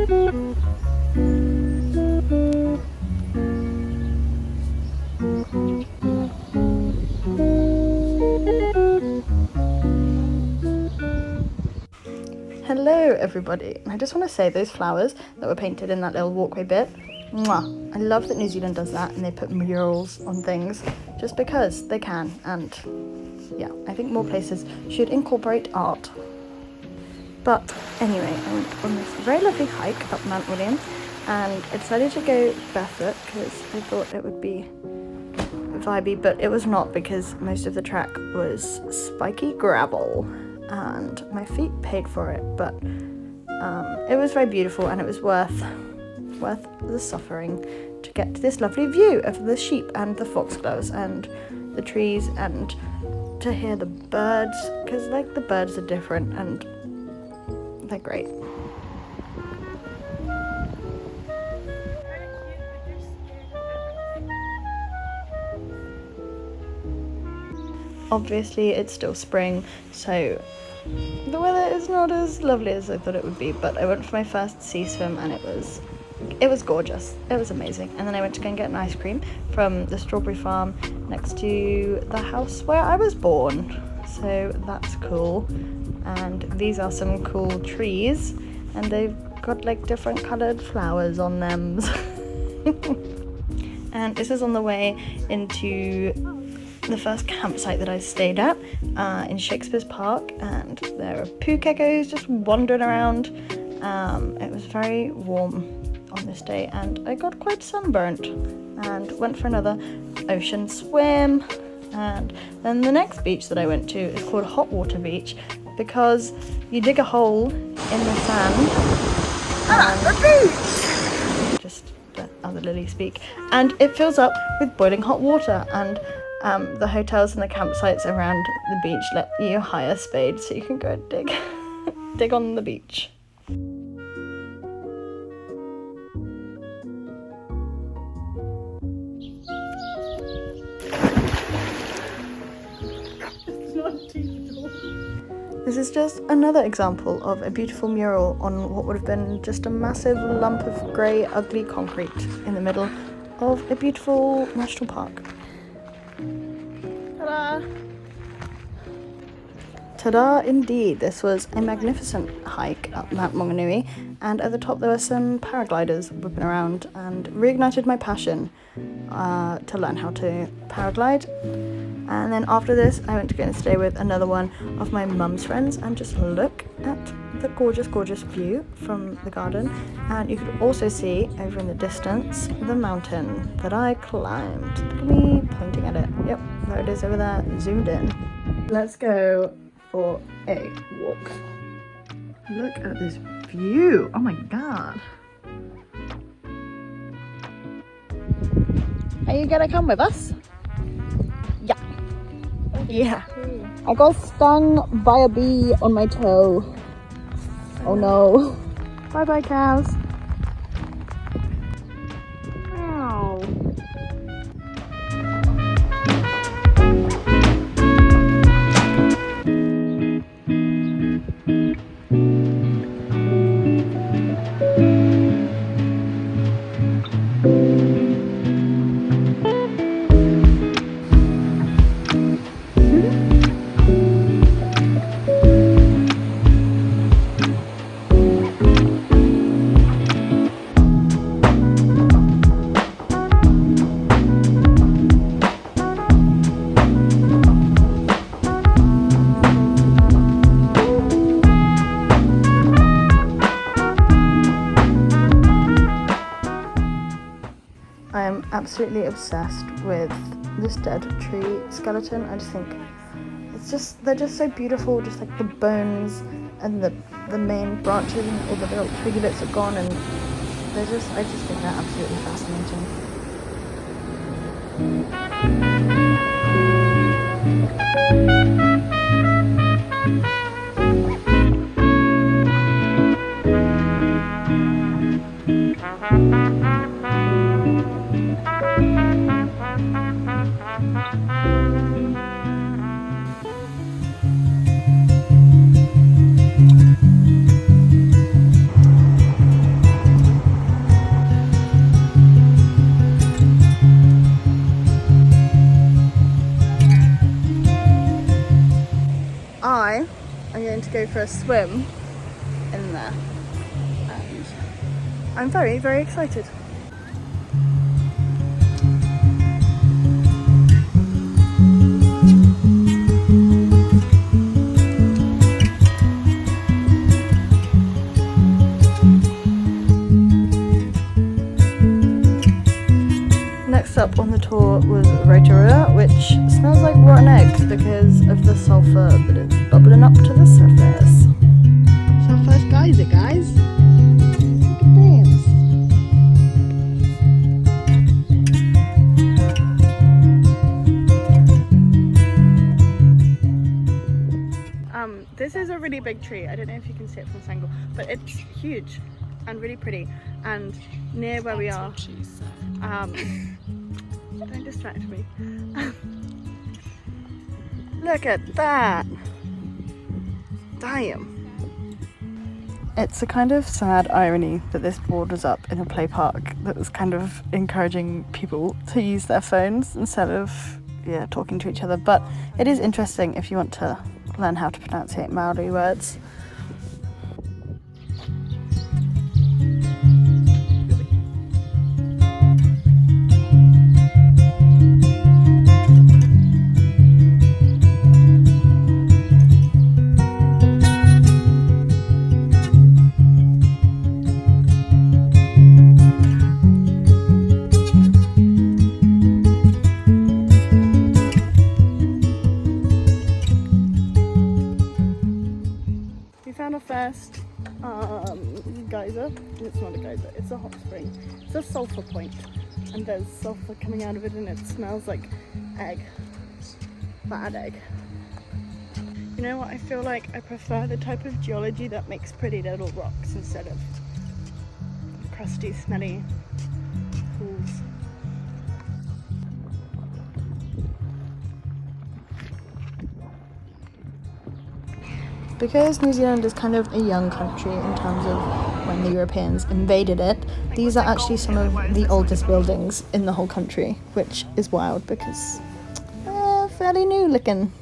Hello everybody, I just want to say those flowers that were painted in that little walkway bit, mwah. I love that New Zealand does that and they put murals on things just because they can, and yeah, I think more places should incorporate art. But anyway, I went on this very lovely hike up Mount William and I decided to go barefoot because I thought it would be vibey, but it was not because most of the track was spiky gravel and my feet paid for it, but it was very beautiful and it was worth the suffering to get to this lovely view of the sheep and the foxgloves and the trees and to hear the birds, because like the birds are different and they're great. Obviously it's still spring, so the weather is not as lovely as I thought it would be, but I went for my first sea swim and it was gorgeous. It was amazing. And then I went to go and get an ice cream from the strawberry farm next to the house where I was born, so that's cool. And these are some cool trees and they've got like different coloured flowers on them. And this is on the way into the first campsite that I stayed at in Shakespeare's Park, and there are poo geckos just wandering around. It was very warm on this day and I got quite sunburnt and went for another ocean swim. And then the next beach that I went to is called Hot Water Beach because you dig a hole in the sand and just let other Lily speak, and it fills up with boiling hot water, and the hotels and the campsites around the beach let you hire spades so you can go and dig on the beach. This is just another example of a beautiful mural on what would have been just a massive lump of grey, ugly concrete in the middle of a beautiful national park. Ta-da! Ta-da indeed! This was a magnificent hike up Mount Maunganui, and at the top there were some paragliders whipping around and reignited my passion to learn how to paraglide. And then after this I went to go and stay with another one of my mum's friends and just look at the gorgeous view from the garden, and you could also see over in the distance the mountain that I climbed. Look at me pointing at it. Yep, there it is over there, zoomed in. Let's go for a walk. Look at this view, oh my god. Are you gonna come with us? Yeah. I got stung by a bee on my toe. Oh no. Bye bye cows. Ow. I am absolutely obsessed with this dead tree skeleton. I just think they're just so beautiful, just like the bones and the main branches and all the little twiggy bits are gone, and I just think they're absolutely fascinating. for a swim in there. And I'm very, very excited. Next up on the tour was Rotorua, which smells like rotten eggs because of the sulphur that is bubbling up to the surface. It's our first geyser, guys. Look at this. This is a really big tree. I don't know if you can see it from this angle, but it's huge and really pretty. And near where we are, don't distract me. Look at that! Damn! It's a kind of sad irony that this board was up in a play park that was kind of encouraging people to use their phones instead of, talking to each other. But it is interesting if you want to learn how to pronunciate Maori words. First geyser. It's not a geyser, it's a hot spring. It's a sulphur point, and there's sulphur coming out of it, and it smells like egg. Bad egg. You know what, I feel like I prefer the type of geology that makes pretty little rocks instead of crusty, smelly pools. Because New Zealand is kind of a young country in terms of when the Europeans invaded it, these are actually some of the oldest buildings in the whole country, which is wild because they're fairly new looking.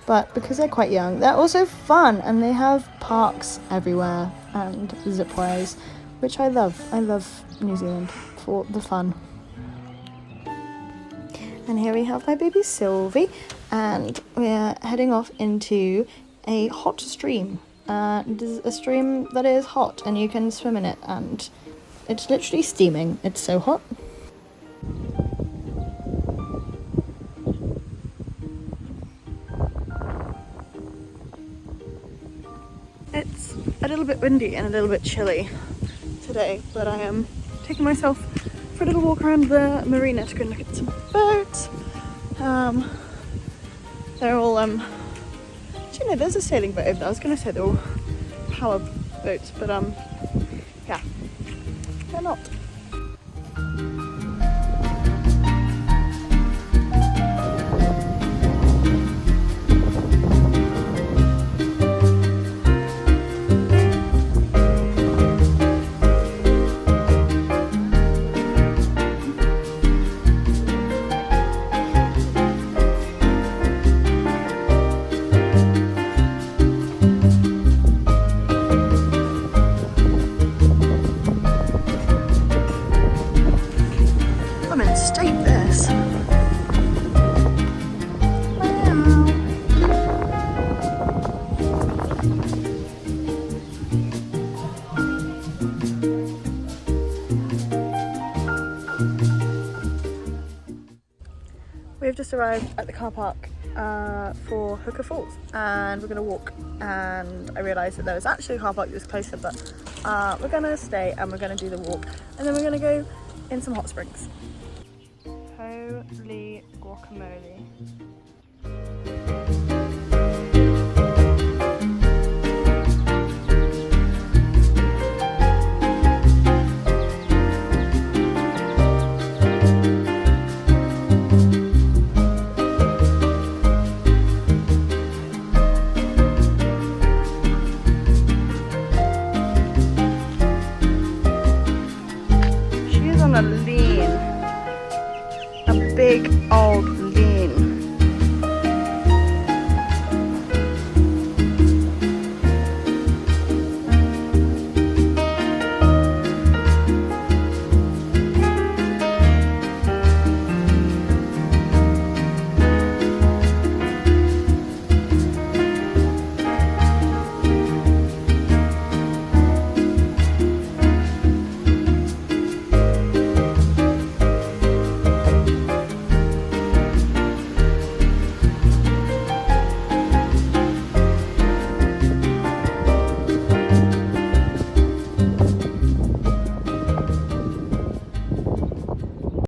But because they're quite young, they're also fun, and they have parks everywhere and zip wires, which I love. I love New Zealand for the fun. And here we have my baby Sylvie, and we're heading off into a hot stream. It is a stream that is hot, and you can swim in it, and it's literally steaming. It's so hot. It's a little bit windy and a little bit chilly today, but I am taking myself for a little walk around the marina to go and look at some boats. They're all, actually no, there's a sailing boat over there. I was going to say they're all power boats, but yeah, they're not. We've just arrived at the car park for Hooker Falls, and we're going to walk, and I realised that there was actually a car park that was closer, but we're going to stay and we're going to do the walk, and then we're going to go in some hot springs. Holy guacamole. A